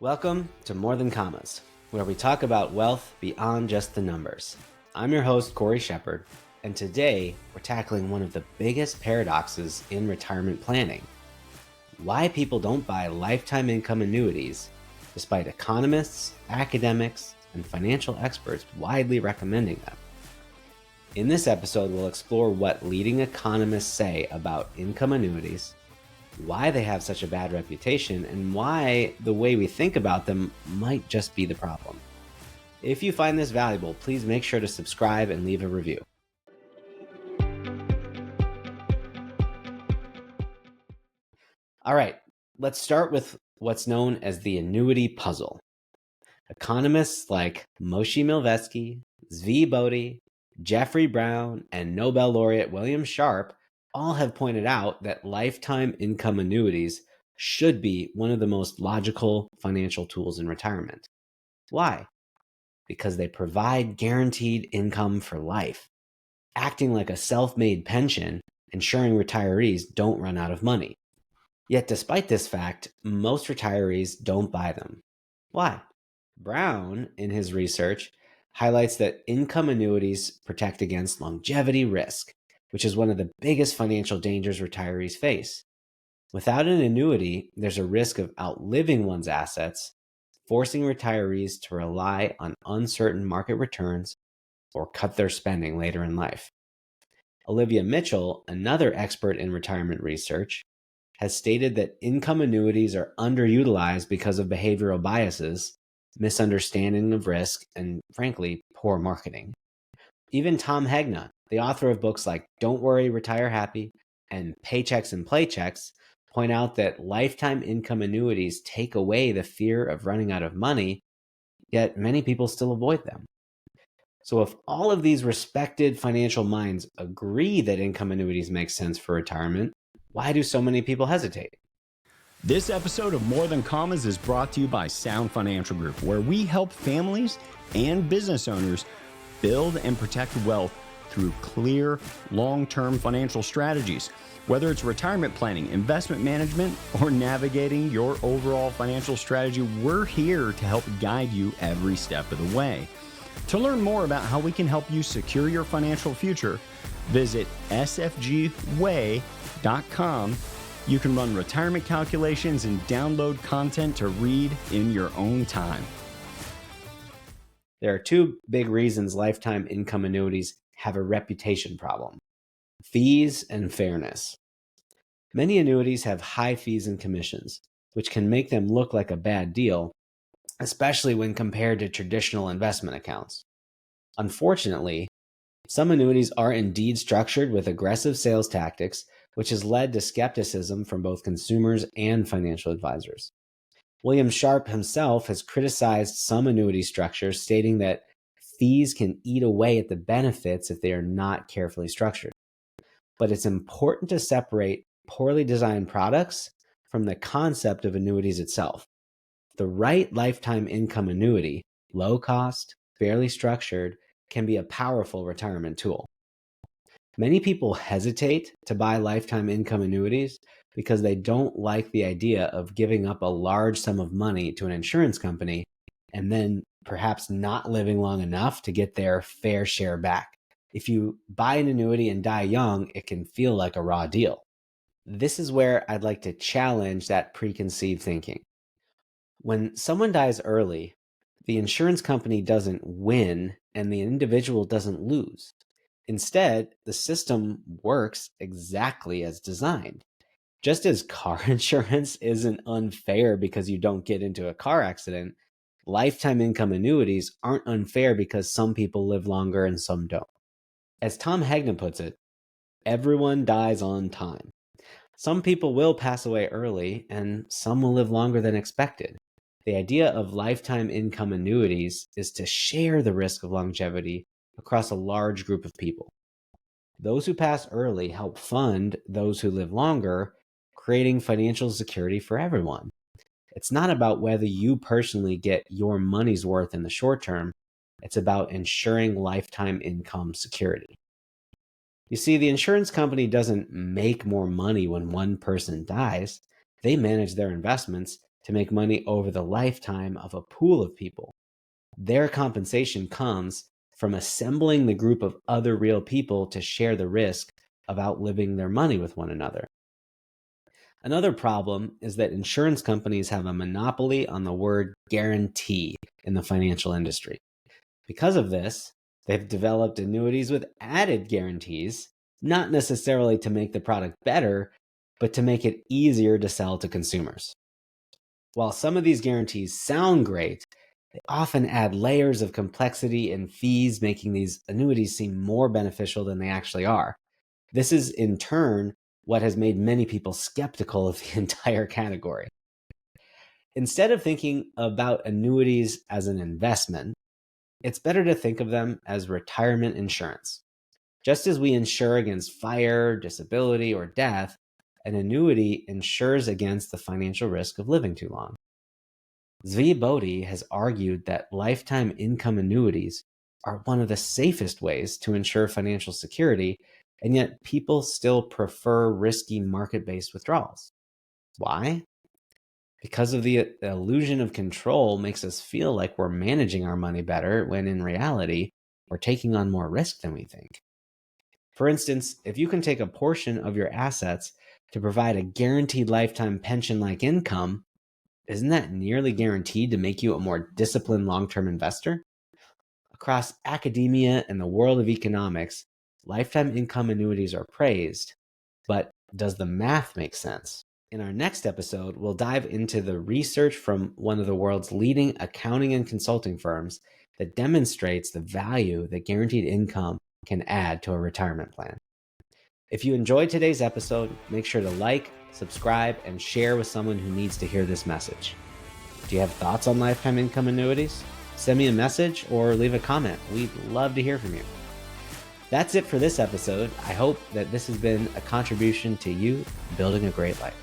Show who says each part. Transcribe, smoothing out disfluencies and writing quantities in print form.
Speaker 1: Welcome to More Than Commas, where we talk about wealth beyond just the numbers. I'm your host, Cory Shepherd, and today we're tackling one of the biggest paradoxes in retirement planning: why people don't buy lifetime income annuities, despite economists, academics, and financial experts widely recommending them. In this episode, we'll explore what leading economists say about income annuities, why they have such a bad reputation, and why the way we think about them might just be the problem. If you find this valuable, please make sure to subscribe and leave a review. All right, let's start with what's known as the Annuity Puzzle. Economists like Moshe Milevsky, Zvi Bodhi, Jeffrey Brown, and Nobel laureate William Sharpe all have pointed out that lifetime income annuities should be one of the most logical financial tools in retirement. Why? Because they provide guaranteed income for life, acting like a self-made pension, ensuring retirees don't run out of money. Yet despite this fact, most retirees don't buy them. Why? Brown, in his research, highlights that income annuities protect against longevity risk, which is one of the biggest financial dangers retirees face. Without an annuity, there's a risk of outliving one's assets, forcing retirees to rely on uncertain market returns or cut their spending later in life. Olivia Mitchell, another expert in retirement research, has stated that income annuities are underutilized because of behavioral biases, misunderstanding of risk, and frankly, poor marketing. Even Tom Hegna, the author of books like Don't Worry, Retire Happy and Paychecks and Playchecks, point out that lifetime income annuities take away the fear of running out of money, yet many people still avoid them. So if all of these respected financial minds agree that income annuities make sense for retirement, why do so many people hesitate?
Speaker 2: This episode of More Than Commas is brought to you by Sound Financial Group, where we help families and business owners build and protect wealth through clear, long-term financial strategies. Whether it's retirement planning, investment management, or navigating your overall financial strategy, we're here to help guide you every step of the way. To learn more about how we can help you secure your financial future, visit sfgway.com. You can run retirement calculations and download content to read in your own time.
Speaker 1: There are two big reasons lifetime income annuities have a reputation problem: fees and fairness. Many annuities have high fees and commissions, which can make them look like a bad deal, especially when compared to traditional investment accounts. Unfortunately, some annuities are indeed structured with aggressive sales tactics, which has led to skepticism from both consumers and financial advisors. William Sharpe himself has criticized some annuity structures, stating that fees can eat away at the benefits if they are not carefully structured. But it's important to separate poorly designed products from the concept of annuities itself. The right lifetime income annuity, low cost, fairly structured, can be a powerful retirement tool. Many people hesitate to buy lifetime income annuities because they don't like the idea of giving up a large sum of money to an insurance company and then perhaps not living long enough to get their fair share back. If you buy an annuity and die young, it can feel like a raw deal. This is where I'd like to challenge that preconceived thinking. When someone dies early, the insurance company doesn't win and the individual doesn't lose. Instead, the system works exactly as designed. Just as car insurance isn't unfair because you don't get into a car accident, lifetime income annuities aren't unfair because some people live longer and some don't. As Tom Hegna puts it, everyone dies on time. Some people will pass away early and some will live longer than expected. The idea of lifetime income annuities is to share the risk of longevity across a large group of people. Those who pass early help fund those who live longer, creating financial security for everyone. It's not about whether you personally get your money's worth in the short term. It's about ensuring lifetime income security. You see, the insurance company doesn't make more money when one person dies. They manage their investments to make money over the lifetime of a pool of people. Their compensation comes from assembling the group of other real people to share the risk of outliving their money with one another. Another problem is that insurance companies have a monopoly on the word guarantee in the financial industry. Because of this, they've developed annuities with added guarantees, not necessarily to make the product better, but to make it easier to sell to consumers. While some of these guarantees sound great, they often add layers of complexity and fees, making these annuities seem more beneficial than they actually are. This is, in turn, what has made many people skeptical of the entire category. Instead of thinking about annuities as an investment, it's better to think of them as retirement insurance. Just as we insure against fire, disability, or death, an annuity insures against the financial risk of living too long. Zvi Bodhi has argued that lifetime income annuities are one of the safest ways to ensure financial security, and yet people still prefer risky market-based withdrawals. Why? Because of the illusion of control makes us feel like we're managing our money better, when in reality, we're taking on more risk than we think. For instance, if you can take a portion of your assets to provide a guaranteed lifetime pension-like income, isn't that nearly guaranteed to make you a more disciplined long-term investor? Across academia and the world of economics, lifetime income annuities are praised, but does the math make sense? In our next episode, we'll dive into the research from one of the world's leading accounting and consulting firms that demonstrates the value that guaranteed income can add to a retirement plan. If you enjoyed today's episode, make sure to like, subscribe, and share with someone who needs to hear this message. Do you have thoughts on lifetime income annuities? Send me a message or leave a comment. We'd love to hear from you. That's it for this episode. I hope that this has been a contribution to you building a great life.